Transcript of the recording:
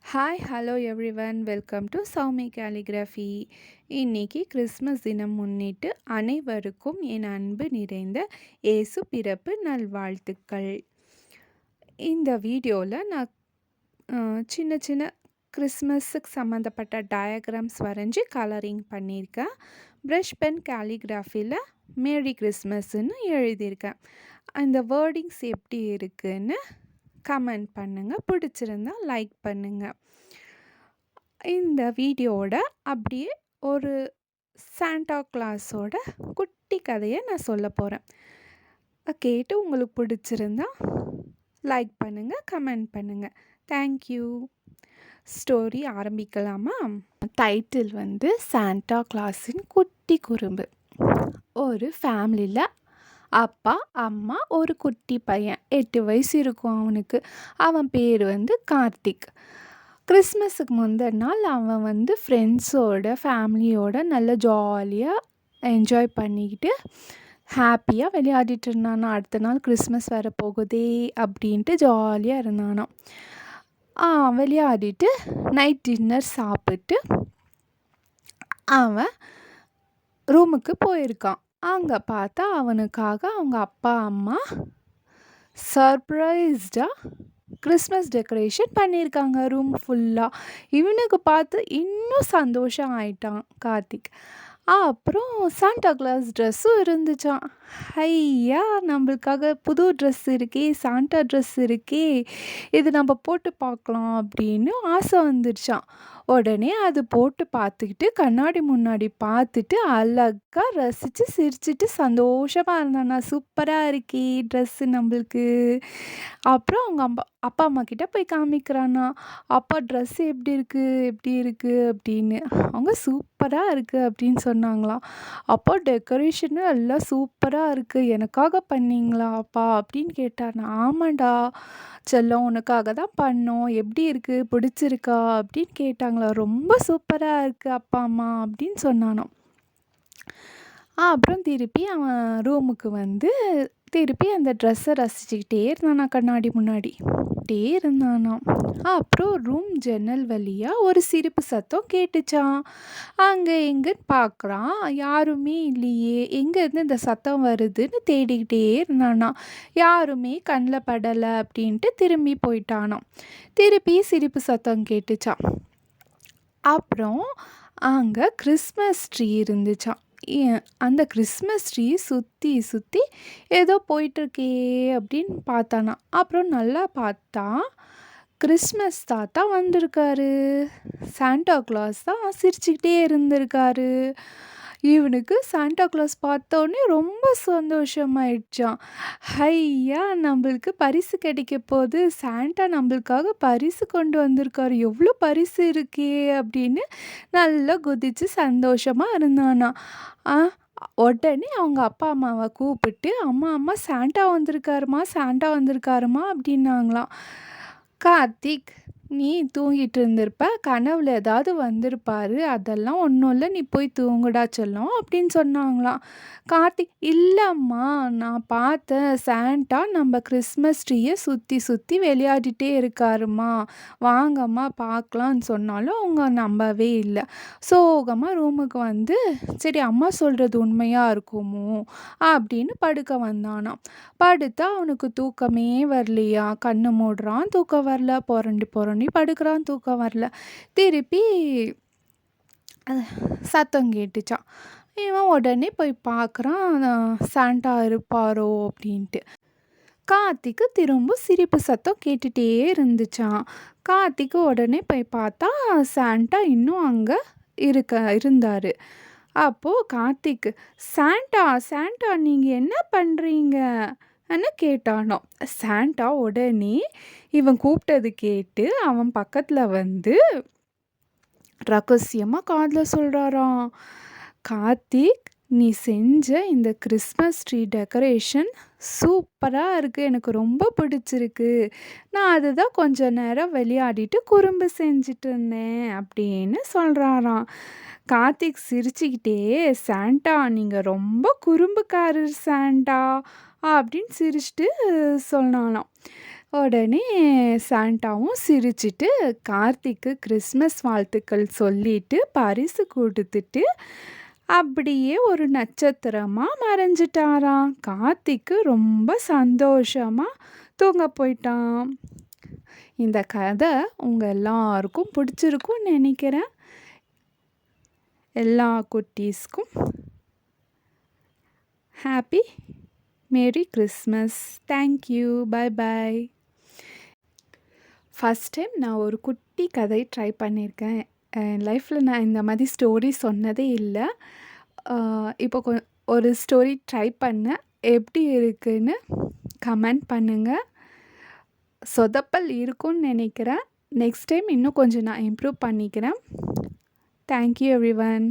Hi hello everyone welcome to Soumi calligraphy. இன்னைக்கு Christmas தினம் முன்னிட்டு அனைவருக்கும் என் அன்பு நிறைந்த இயேசு பிறப்பு நல்வாழ்த்துக்கள். இந்த வீடியோவில் நான் சின்ன சின்ன கிறிஸ்மஸுக்கு சம்மந்தப்பட்ட டயக்ராம்ஸ் வரைஞ்சி கலரிங் பண்ணியிருக்கேன். ப்ரஷ் பென் கேலிகிராஃபியில் மேரி கிறிஸ்மஸ்ன்னு எழுதியிருக்கேன். அந்த வேர்டிங்ஸ் எப்படி இருக்குன்னு கமெண்ட் பண்ணுங்கள். பிடிச்சிருந்தா லைக் பண்ணுங்கள். இந்த வீடியோவோட அப்படியே ஒரு சாண்டா கிளாஸோட குட்டி கதையை நான் சொல்ல போகிறேன். கேட்டு உங்களுக்கு பிடிச்சிருந்தா லைக் பண்ணுங்கள், கமெண்ட் பண்ணுங்கள். தேங்க்யூ. ஸ்டோரி ஆரம்பிக்கலாமா? டைட்டில் வந்து சாண்டா கிளாஸின் குட்டி குறும்பு. ஒரு ஃபேமிலியில் அப்பா, அம்மா, ஒரு குட்டி பையன், 8 வயசு இருக்கும் அவனுக்கு. அவன் பேர் வந்து கார்த்திக். கிறிஸ்மஸுக்கு முந்தின நாள் அவன் வந்து ஃப்ரெண்ட்ஸோட ஃபேமிலியோட நல்ல ஜாலியாக என்ஜாய் பண்ணிக்கிட்டு ஹாப்பியாக விளையாடிட்டு இருந்தானா. அடுத்த நாள் கிறிஸ்மஸ் வர போகுதே அப்படின்ட்டு ஜாலியாக இருந்தானாம். விளையாடிட்டு நைட் டின்னர் சாப்பிட்டு அவன் ரூமுக்கு போயிருக்கான். அங்கே பார்த்தா அவனுக்காக அவங்க அப்பா அம்மா சர்ப்ரைஸ்டாக கிறிஸ்மஸ் டெக்கரேஷன் பண்ணியிருக்காங்க ரூம் ஃபுல்லாக. இவனுக்கு பார்த்து இன்னும் சந்தோஷம் ஆயிட்டான் கார்த்திக். அப்புறம் சாண்டா கிளாஸ் ட்ரெஸ்ஸும் இருந்துச்சான். ஐயா, நம்மளுக்காக புது ட்ரெஸ் இருக்கே, சாண்டா ட்ரெஸ் இருக்கே, இது நம்ம போட்டு பார்க்கலாம் அப்படின்னு ஆசை வந்துடுச்சான். உடனே அது போட்டு பார்த்துக்கிட்டு கண்ணாடி முன்னாடி பார்த்துட்டு அழகாக ரசித்து சிரிச்சிட்டு சந்தோஷமாக இருந்தானா. சூப்பராக இருக்கே ட்ரெஸ்ஸு நம்மளுக்கு. அப்புறம் அவங்க அப்பா அம்மா கிட்ட போய் காமிக்கிறானா. அப்பா ட்ரெஸ்ஸு எப்படி இருக்குது அப்படின்னு. அவங்க சூப்பராக இருக்குது அப்படின்னு சொன்னாங்களாம். அப்போ டெக்கரேஷனும் எல்லாம் சூப்பராக இருக்குது, எனக்காக பண்ணீங்களா அப்பா அப்படின்னு கேட்டானா. ஆமாண்டா செல்லம், உனக்காக தான் பண்ணோம், எப்படி இருக்குது, பிடிச்சிருக்கா அப்படின்னு கேட்டாங்களா. ரொம்ப சூப்பராக இருக்குது அப்பா அம்மா அப்படின்னு சொன்னானோ. அப்புறம் திருப்பி அவன் ரூமுக்கு வந்து திருப்பி அந்த ட்ரெஸ்ஸை ரசிச்சுக்கிட்டே இருந்தானா. கண்ணாடி முன்னாடி இருந்தானாம். அப்புறம் ரூம் ஜன்னல் வழியாக ஒரு சிரிப்பு சத்தம் கேட்டுச்சான். அங்கே எங்கன்னு பார்க்குறான், யாருமே இல்லையே, எங்கேருந்து இந்த சத்தம் வருதுன்னு தேடிக்கிட்டே இருந்தானா. யாருமே கண்ணில் படலை அப்படின்ட்டு திரும்பி போயிட்டானாம். திருப்பி சிரிப்பு சத்தம் கேட்டுச்சான். அப்புறம் அங்கே கிறிஸ்மஸ் ட்ரீ இருந்துச்சான். அந்த கிறிஸ்மஸ் ட்ரீ சுற்றி சுற்றி ஏதோ போயிட்டுருக்கே அப்படின்னு பார்த்தானா. அப்புறம் நல்லா பார்த்தா கிறிஸ்மஸ் தாத்தா வந்திருக்காரு. சாண்டா கிளாஸ் தான் சிரிச்சுக்கிட்டே இருந்திருக்காரு. இவனுக்கு சாண்டா கிளாஸ் பார்த்தோன்னே ரொம்ப சந்தோஷமாயிடுச்சான். ஐயா, நம்மளுக்கு பரிசு கிடைக்க போகுது, சாண்டா நம்மளுக்காக பரிசு கொண்டு வந்திருக்காரு, எவ்வளோ பரிசு இருக்கே அப்படின்னு நல்லா குதித்து சந்தோஷமாக இருந்தானா. உடனே அவங்க அப்பா அம்மாவை கூப்பிட்டு, அம்மா சாண்டா வந்திருக்காருமா அப்படின்னாங்களாம். கார்த்திக், நீ தூங்கிட்டு இருந்திருப்ப, கனவுல ஏதாவது வந்திருப்பாரு, அதெல்லாம் ஒன்றும் இல்லை, நீ போய் தூங்குடா செல்லம் அப்படின்னு சொன்னாங்களாம். கார்த்திக், இல்லைம்மா, நான் பார்த்தேன், சாண்டா நம்ம கிறிஸ்மஸ் ட்ரீயை சுற்றி சுற்றி விளையாடிட்டே இருக்காருமா, வாங்கம்மா பார்க்கலான்னு சொன்னாலும் அவங்க நம்பவே இல்லை. சோகமாக ரூமுக்கு வந்து சரி அம்மா சொல்கிறது உண்மையாக இருக்குமோ அப்படின்னு படுக்க வந்தானாம். படுத்தா அவனுக்கு தூக்கமே வரலையா. கண்ணு மூடுறான், தூக்கம் வரல, புரண்டி படுக்கிறான், தூக்கம் வரல. திருப்பி சத்தம் கேட்டுச்சான். இவன் உடனே போய் பார்க்குறான், சாண்டா இருப்பாரோ அப்படின்ட்டு. கார்த்திக்கு திரும்ப சிரிப்பு சத்தம் கேட்டுகிட்டே இருந்துச்சான். கார்த்திக்கு உடனே போய் பார்த்தா சாண்டா இன்னும் அங்கே இருந்தார். அப்போது கார்த்திக், சாண்டா நீங்கள் என்ன பண்ணுறீங்க கேட்டானோ. சாண்டா உடனே இவன் கூப்பிட்டது கேட்டு அவன் பக்கத்தில் வந்து ரகசியமாக காதில் சொல்கிறாராம். கார்த்திக், நீ செஞ்ச இந்த கிறிஸ்மஸ் ட்ரீ டெக்கரேஷன் சூப்பராக இருக்குது, எனக்கு ரொம்ப பிடிச்சிருக்கு, நான் அதுதான் கொஞ்ச நேரம் விளையாடிட்டு குறும்பு செஞ்சுட்டு இருந்தேன் அப்படின்னு சொல்கிறாராம். கார்த்திக் சிரிச்சுக்கிட்டே, சாண்டா நீங்கள் ரொம்ப குறும்புக்காரர் சாண்டா அப்படின்னு சிரிச்சுட்டு சொன்னானாம். உடனே சாண்டாவும் சிரிச்சிட்டு கார்த்திக்கு கிறிஸ்மஸ் வாழ்த்துக்கள் சொல்லிட்டு பரிசு கொடுத்துட்டு அப்படியே ஒரு நட்சத்திரமா மறைஞ்சிட்டாராம். கார்த்திக்கு ரொம்ப சந்தோஷமா தூங்க போயிட்டான். இந்த கதை உங்கள் எல்லாருக்கும் பிடிச்சிருக்கும்னு நினைக்கிறேன். எல்லா குட்டீஸ்க்கும் happy merry Christmas. Thank you. Bye bye. First time நான் ஒரு குட்டி கதை ட்ரை பண்ணியிருக்கேன். என் லைஃப்பில் நான் இந்த மாதிரி ஸ்டோரி சொன்னதே இல்லை. இப்போ ஒரு ஸ்டோரி ட்ரை பண்ணேன். எப்படி இருக்குன்னு கமெண்ட் பண்ணுங்கள். சொதப்பல் இருக்கும்னு நினைக்கிறேன். நெக்ஸ்ட் டைம் இன்னும் கொஞ்சம் நான் இம்ப்ரூவ் பண்ணிக்கிறேன். Thank you everyone.